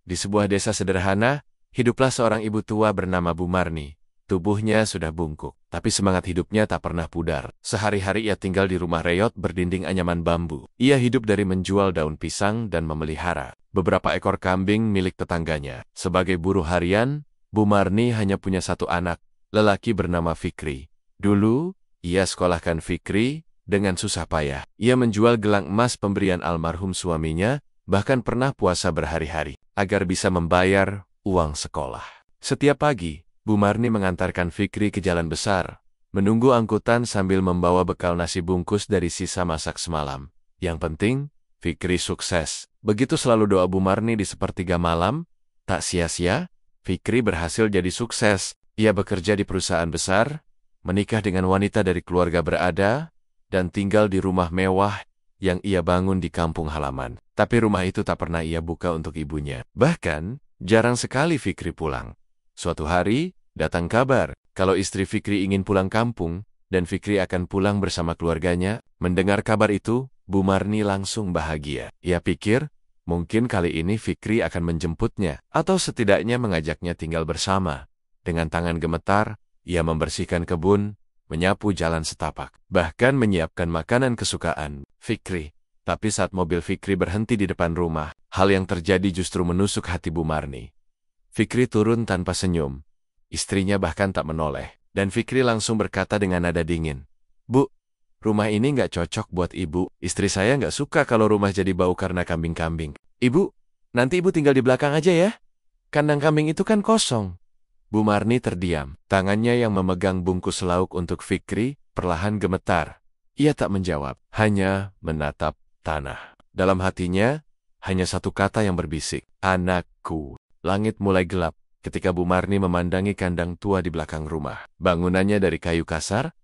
Di sebuah desa sederhana, hiduplah seorang ibu tua bernama Bu Marni. Tubuhnya sudah bungkuk, tapi semangat hidupnya tak pernah pudar. Sehari-hari ia tinggal di rumah reyot berdinding anyaman bambu. Ia hidup dari menjual daun pisang dan memelihara beberapa ekor kambing milik tetangganya. Sebagai buruh harian, Bu Marni hanya punya satu anak, lelaki bernama Fikri. Dulu, ia sekolahkan Fikri dengan susah payah. Ia menjual gelang emas pemberian almarhum suaminya, bahkan pernah puasa berhari-hari agar bisa membayar uang sekolah. Setiap pagi, Bu Marni mengantarkan Fikri ke jalan besar, menunggu angkutan sambil membawa bekal nasi bungkus dari sisa masak semalam. Yang penting, Fikri sukses. Begitu selalu doa Bu Marni di sepertiga malam, tak sia-sia, Fikri berhasil jadi sukses. Ia bekerja di perusahaan besar, menikah dengan wanita dari keluarga berada, dan tinggal di rumah mewah yang ia bangun di kampung halaman. Tapi rumah itu tak pernah ia buka untuk ibunya. Bahkan, jarang sekali Fikri pulang. Suatu hari, datang kabar kalau istri Fikri ingin pulang kampung, dan Fikri akan pulang bersama keluarganya. Mendengar kabar itu, Bu Marni langsung bahagia. Ia pikir, mungkin kali ini Fikri akan menjemputnya, atau setidaknya mengajaknya tinggal bersama. Dengan tangan gemetar, ia membersihkan kebun, menyapu jalan setapak, bahkan menyiapkan makanan kesukaan Fikri. Tapi saat mobil Fikri berhenti di depan rumah, hal yang terjadi justru menusuk hati Bu Marni. Fikri turun tanpa senyum. Istrinya bahkan tak menoleh. Dan Fikri langsung berkata dengan nada dingin, "Bu, rumah ini nggak cocok buat ibu. Istri saya nggak suka kalau rumah jadi bau karena kambing-kambing. Ibu, nanti ibu tinggal di belakang aja ya. Kandang kambing itu kan kosong." Bu Marni terdiam. Tangannya yang memegang bungkus lauk untuk Fikri perlahan gemetar. Ia tak menjawab, hanya menatap tanah. Dalam hatinya, hanya satu kata yang berbisik, "Anakku." Langit mulai gelap ketika Bu Marni memandangi kandang tua di belakang rumah. Bangunannya dari kayu kasar,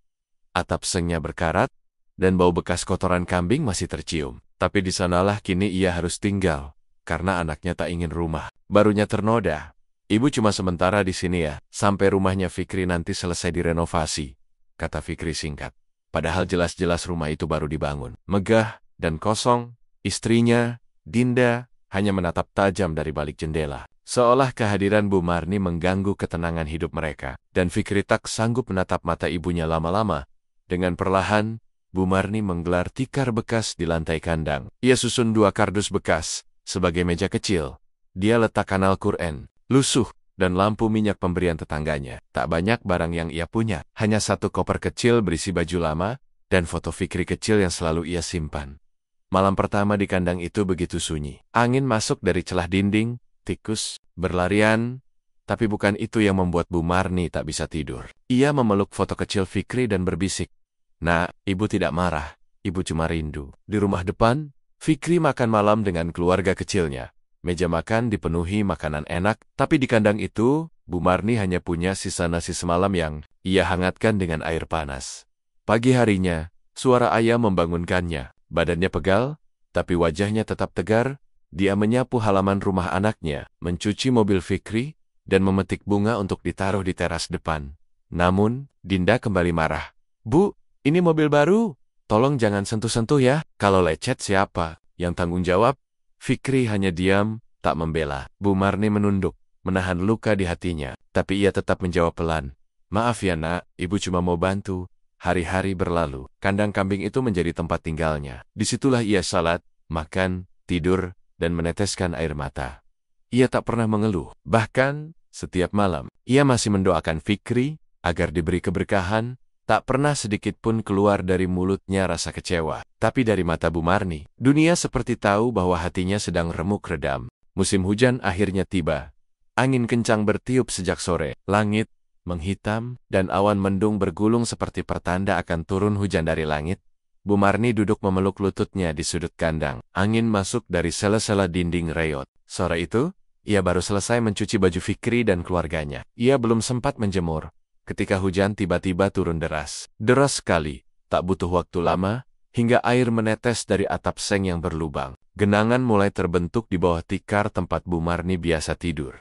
atap sengnya berkarat, dan bau bekas kotoran kambing masih tercium. Tapi di sanalah kini ia harus tinggal, karena anaknya tak ingin rumah barunya ternoda. "Ibu cuma sementara di sini ya, sampai rumahnya Fikri nanti selesai direnovasi," kata Fikri singkat. Padahal jelas-jelas rumah itu baru dibangun. Megah dan kosong, istrinya, Dinda, hanya menatap tajam dari balik jendela. Seolah kehadiran Bu Marni mengganggu ketenangan hidup mereka, dan Fikri tak sanggup menatap mata ibunya lama-lama. Dengan perlahan, Bu Marni menggelar tikar bekas di lantai kandang. Ia susun 2 kardus bekas sebagai meja kecil. Dia letakkan Al-Quran, lusuh, dan lampu minyak pemberian tetangganya. Tak banyak barang yang ia punya, hanya 1 koper kecil berisi baju lama, dan foto Fikri kecil yang selalu ia simpan. Malam pertama di kandang itu begitu sunyi. Angin masuk dari celah dinding, tikus berlarian, tapi bukan itu yang membuat Bu Marni tak bisa tidur. Ia memeluk foto kecil Fikri dan berbisik, "Nak, ibu tidak marah, ibu cuma rindu." Di rumah depan, Fikri makan malam dengan keluarga kecilnya. Meja makan dipenuhi makanan enak, tapi di kandang itu, Bu Marni hanya punya sisa nasi semalam yang ia hangatkan dengan air panas. Pagi harinya, suara ayam membangunkannya. Badannya pegal, tapi wajahnya tetap tegar. Dia menyapu halaman rumah anaknya, mencuci mobil Fikri, dan memetik bunga untuk ditaruh di teras depan. Namun, Dinda kembali marah. "Bu, ini mobil baru. Tolong jangan sentuh-sentuh ya. Kalau lecet siapa yang tanggung jawab?" Fikri hanya diam, tak membela. Bu Marni menunduk, menahan luka di hatinya. Tapi ia tetap menjawab pelan, "Maaf ya nak, ibu cuma mau bantu." Hari-hari berlalu. Kandang kambing itu menjadi tempat tinggalnya. Disitulah ia salat, makan, tidur, dan meneteskan air mata. Ia tak pernah mengeluh. Bahkan, setiap malam, ia masih mendoakan Fikri agar diberi keberkahan. Tak pernah sedikit pun keluar dari mulutnya rasa kecewa. Tapi dari mata Bu Marni, dunia seperti tahu bahwa hatinya sedang remuk redam. Musim hujan akhirnya tiba. Angin kencang bertiup sejak sore. Langit menghitam, dan awan mendung bergulung seperti pertanda akan turun hujan dari langit. Bu Marni duduk memeluk lututnya di sudut kandang. Angin masuk dari sela-sela dinding reyot. Sore itu, ia baru selesai mencuci baju Fikri dan keluarganya. Ia belum sempat menjemur ketika hujan tiba-tiba turun deras. Deras sekali, tak butuh waktu lama, hingga air menetes dari atap seng yang berlubang. Genangan mulai terbentuk di bawah tikar tempat Bu Marni biasa tidur.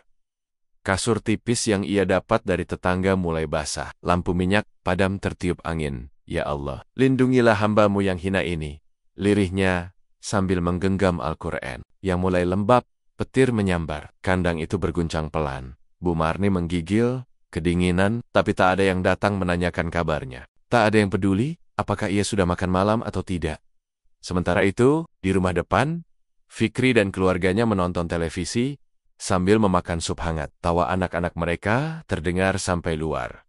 Kasur tipis yang ia dapat dari tetangga mulai basah. Lampu minyak padam tertiup angin. "Ya Allah, lindungilah hamba-Mu yang hina ini," lirihnya sambil menggenggam Al-Quran yang mulai lembab petir menyambar. Kandang itu berguncang pelan. Bu Marni menggigil, kedinginan, tapi tak ada yang datang menanyakan kabarnya. Tak ada yang peduli apakah ia sudah makan malam atau tidak. Sementara itu, di rumah depan, Fikri dan keluarganya menonton televisi sambil memakan sup hangat. Tawa anak-anak mereka terdengar sampai luar.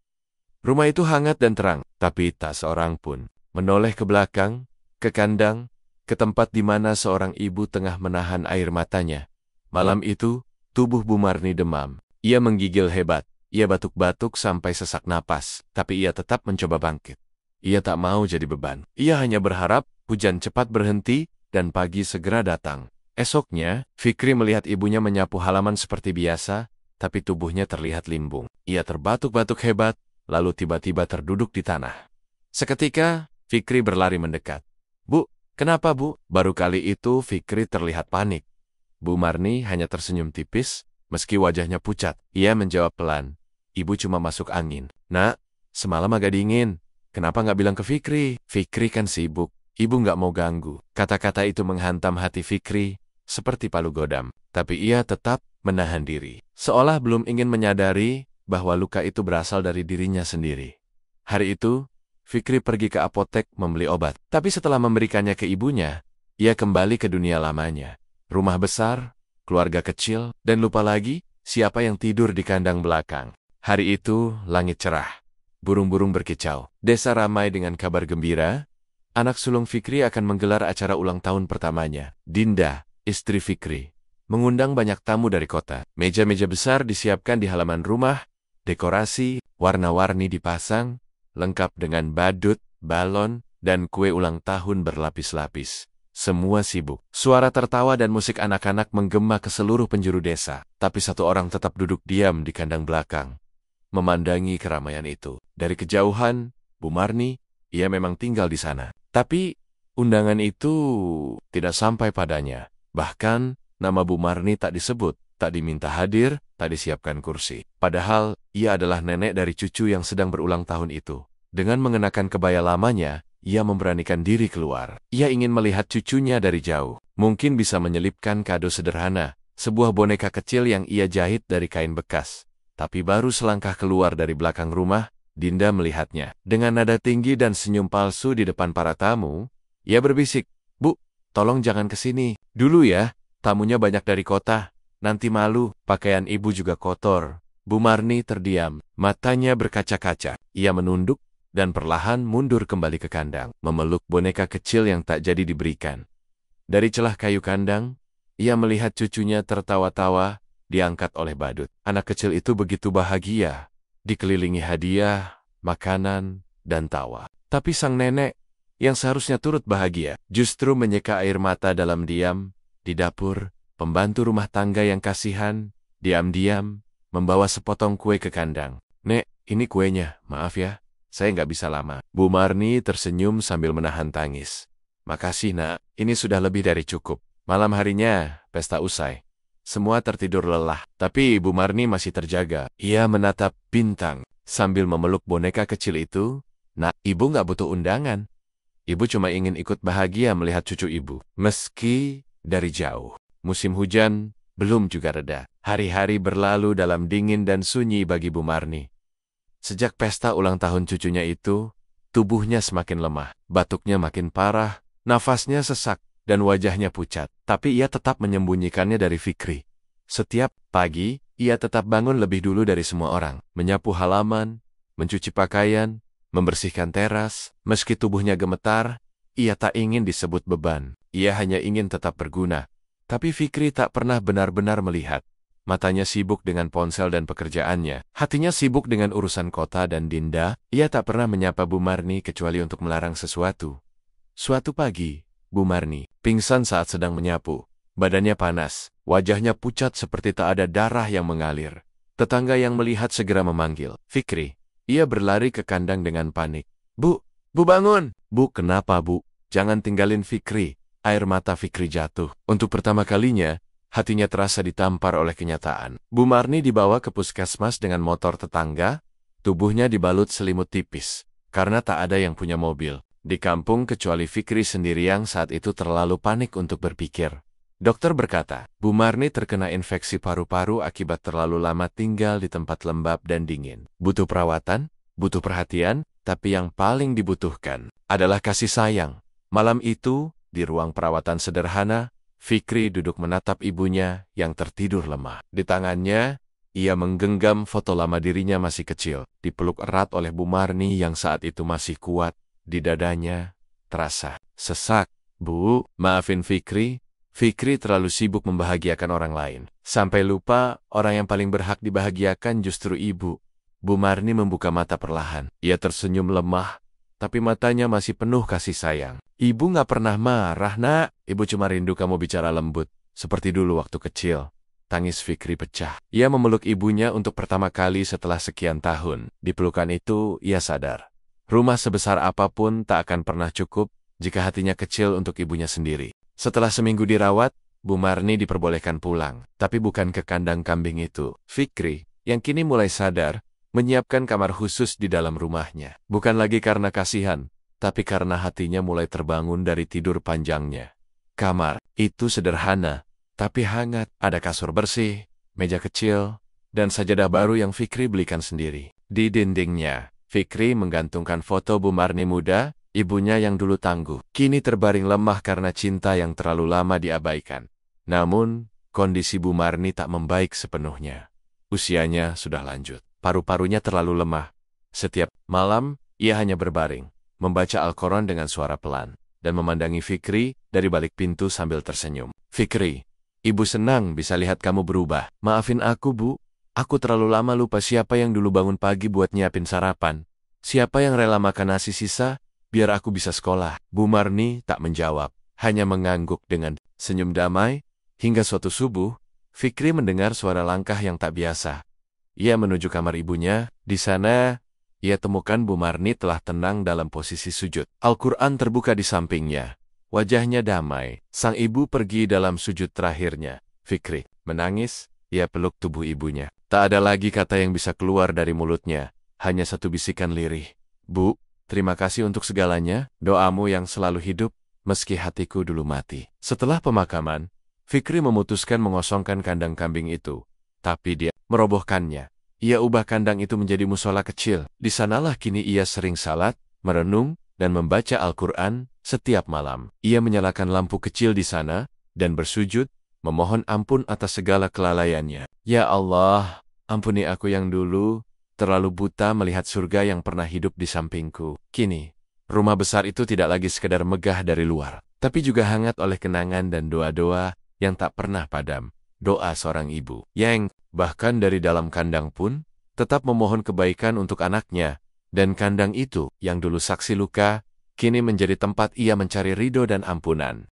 Rumah itu hangat dan terang, tapi tak seorang pun menoleh ke belakang, ke kandang, ke tempat di mana seorang ibu tengah menahan air matanya. Malam itu, tubuh Bu Marni demam. Ia menggigil hebat. Ia batuk-batuk sampai sesak napas, tapi ia tetap mencoba bangkit. Ia tak mau jadi beban. Ia hanya berharap hujan cepat berhenti dan pagi segera datang. Esoknya, Fikri melihat ibunya menyapu halaman seperti biasa, tapi tubuhnya terlihat limbung. Ia terbatuk-batuk hebat, lalu tiba-tiba terduduk di tanah. Seketika, Fikri berlari mendekat. "Bu, kenapa Bu?" Baru kali itu Fikri terlihat panik. Bu Marni hanya tersenyum tipis, meski wajahnya pucat. Ia menjawab pelan, "Ibu cuma masuk angin." "Nak, semalam agak dingin. Kenapa nggak bilang ke Fikri?" "Fikri kan sibuk. Ibu nggak mau ganggu." Kata-kata itu menghantam hati Fikri seperti palu godam. Tapi ia tetap menahan diri. Seolah belum ingin menyadari bahwa luka itu berasal dari dirinya sendiri. Hari itu, Fikri pergi ke apotek membeli obat. Tapi setelah memberikannya ke ibunya, ia kembali ke dunia lamanya. Rumah besar, keluarga kecil, dan lupa lagi siapa yang tidur di kandang belakang. Hari itu, langit cerah. Burung-burung berkicau. Desa ramai dengan kabar gembira. Anak sulung Fikri akan menggelar acara ulang tahun pertamanya. Dinda, istri Fikri, mengundang banyak tamu dari kota. Meja-meja besar disiapkan di halaman rumah, dekorasi, warna-warni dipasang, lengkap dengan badut, balon, dan kue ulang tahun berlapis-lapis. Semua sibuk. Suara tertawa dan musik anak-anak menggema ke seluruh penjuru desa. Tapi satu orang tetap duduk diam di kandang belakang, memandangi keramaian itu. Dari kejauhan, Bu Marni, ia memang tinggal di sana. Tapi undangan itu tidak sampai padanya. Bahkan, nama Bu Marni tak disebut, tak diminta hadir, tak disiapkan kursi. Padahal, ia adalah nenek dari cucu yang sedang berulang tahun itu. Dengan mengenakan kebaya lamanya, ia memberanikan diri keluar. Ia ingin melihat cucunya dari jauh. Mungkin bisa menyelipkan kado sederhana, sebuah boneka kecil yang ia jahit dari kain bekas. Tapi baru selangkah keluar dari belakang rumah, Dinda melihatnya. Dengan nada tinggi dan senyum palsu di depan para tamu, ia berbisik, "Bu, tolong jangan kesini dulu ya. Tamunya banyak dari kota. Nanti malu, pakaian ibu juga kotor." Bu Marni terdiam, matanya berkaca-kaca. Ia menunduk dan perlahan mundur kembali ke kandang, memeluk boneka kecil yang tak jadi diberikan. Dari celah kayu kandang, ia melihat cucunya tertawa-tawa, diangkat oleh badut. Anak kecil itu begitu bahagia, dikelilingi hadiah, makanan, dan tawa. Tapi sang nenek, yang seharusnya turut bahagia, justru menyeka air mata dalam diam. Di dapur, pembantu rumah tangga yang kasihan, diam-diam, membawa sepotong kue ke kandang. "Nek, ini kuenya, maaf ya, saya nggak bisa lama." Bu Marni tersenyum sambil menahan tangis. "Makasih nak, ini sudah lebih dari cukup." Malam harinya, pesta usai. Semua tertidur lelah, tapi Bu Marni masih terjaga. Ia menatap bintang, sambil memeluk boneka kecil itu. "Nak, ibu nggak butuh undangan. Ibu cuma ingin ikut bahagia melihat cucu ibu." Meski dari jauh, musim hujan belum juga reda. Hari-hari berlalu dalam dingin dan sunyi bagi Bu Marni. Sejak pesta ulang tahun cucunya itu, tubuhnya semakin lemah, batuknya makin parah, nafasnya sesak, dan wajahnya pucat. Tapi ia tetap menyembunyikannya dari Fikri. Setiap pagi, ia tetap bangun lebih dulu dari semua orang, menyapu halaman, mencuci pakaian, membersihkan teras. Meski tubuhnya gemetar, ia tak ingin disebut beban. Ia hanya ingin tetap berguna. Tapi Fikri tak pernah benar-benar melihat. Matanya sibuk dengan ponsel dan pekerjaannya. Hatinya sibuk dengan urusan kota dan Dinda. Ia tak pernah menyapa Bu Marni kecuali untuk melarang sesuatu. Suatu pagi, Bu Marni pingsan saat sedang menyapu. Badannya panas, wajahnya pucat seperti tak ada darah yang mengalir. Tetangga yang melihat segera memanggil Fikri. Ia berlari ke kandang dengan panik. Bu bangun!" "Bu, kenapa Bu? Jangan tinggalin Fikri." Air mata Fikri jatuh. Untuk pertama kalinya, hatinya terasa ditampar oleh kenyataan. Bu Marni dibawa ke puskesmas dengan motor tetangga, tubuhnya dibalut selimut tipis, karena tak ada yang punya mobil. Di kampung kecuali Fikri sendiri yang saat itu terlalu panik untuk berpikir. Dokter berkata, Bu Marni terkena infeksi paru-paru akibat terlalu lama tinggal di tempat lembab dan dingin. Butuh perawatan, butuh perhatian, tapi yang paling dibutuhkan adalah kasih sayang. Malam itu, di ruang perawatan sederhana, Fikri duduk menatap ibunya yang tertidur lemah. Di tangannya, ia menggenggam foto lama dirinya masih kecil, dipeluk erat oleh Bu Marni yang saat itu masih kuat. Di dadanya, terasa sesak. Bu, maafin Fikri. Fikri terlalu sibuk membahagiakan orang lain. Sampai lupa orang yang paling berhak dibahagiakan justru ibu. Bu Marni membuka mata perlahan. Ia tersenyum lemah, tapi matanya masih penuh kasih sayang. Ibu gak pernah marah, Nak. Ibu cuma rindu kamu bicara lembut, seperti dulu waktu kecil. Tangis Fikri pecah. Ia memeluk ibunya untuk pertama kali setelah sekian tahun. Di pelukan itu, ia sadar. Rumah sebesar apapun tak akan pernah cukup jika hatinya kecil untuk ibunya sendiri. Setelah seminggu dirawat, Bu Marni diperbolehkan pulang. Tapi bukan ke kandang kambing itu. Fikri, yang kini mulai sadar, menyiapkan kamar khusus di dalam rumahnya. Bukan lagi karena kasihan, tapi karena hatinya mulai terbangun dari tidur panjangnya. Kamar itu sederhana, tapi hangat. Ada kasur bersih, meja kecil, dan sajadah baru yang Fikri belikan sendiri. Di dindingnya, Fikri menggantungkan foto Bu Marni muda, ibunya yang dulu tangguh. Kini terbaring lemah karena cinta yang terlalu lama diabaikan. Namun, kondisi Bu Marni tak membaik sepenuhnya. Usianya sudah lanjut. Paru-parunya terlalu lemah. Setiap malam, ia hanya berbaring, membaca Al-Quran dengan suara pelan, dan memandangi Fikri dari balik pintu sambil tersenyum. Fikri, ibu senang bisa lihat kamu berubah. Maafin aku, Bu. Aku terlalu lama lupa siapa yang dulu bangun pagi buat nyiapin sarapan. Siapa yang rela makan nasi sisa, biar aku bisa sekolah. Bu Marni tak menjawab, hanya mengangguk dengan senyum damai. Hingga suatu subuh, Fikri mendengar suara langkah yang tak biasa. Ia menuju kamar ibunya. Di sana, ia temukan Bu Marni telah tenang dalam posisi sujud. Al-Quran terbuka di sampingnya. Wajahnya damai. Sang ibu pergi dalam sujud terakhirnya. Fikri menangis. Ia peluk tubuh ibunya. Tak ada lagi kata yang bisa keluar dari mulutnya. Hanya satu bisikan lirih. Bu, terima kasih untuk segalanya. Doamu yang selalu hidup, meski hatiku dulu mati. Setelah pemakaman, Fikri memutuskan mengosongkan kandang kambing itu. Tapi dia merobohkannya. Ia ubah kandang itu menjadi musola kecil. Di sanalah kini ia sering salat, merenung, dan membaca Al-Quran setiap malam. Ia menyalakan lampu kecil di sana, dan bersujud, memohon ampun atas segala kelalaiannya. Ya Allah, ampuni aku yang dulu, terlalu buta melihat surga yang pernah hidup di sampingku. Kini, rumah besar itu tidak lagi sekedar megah dari luar, tapi juga hangat oleh kenangan dan doa-doa yang tak pernah padam. Doa seorang ibu yang, bahkan dari dalam kandang pun, tetap memohon kebaikan untuk anaknya, dan kandang itu, yang dulu saksi luka, kini menjadi tempat ia mencari ridho dan ampunan.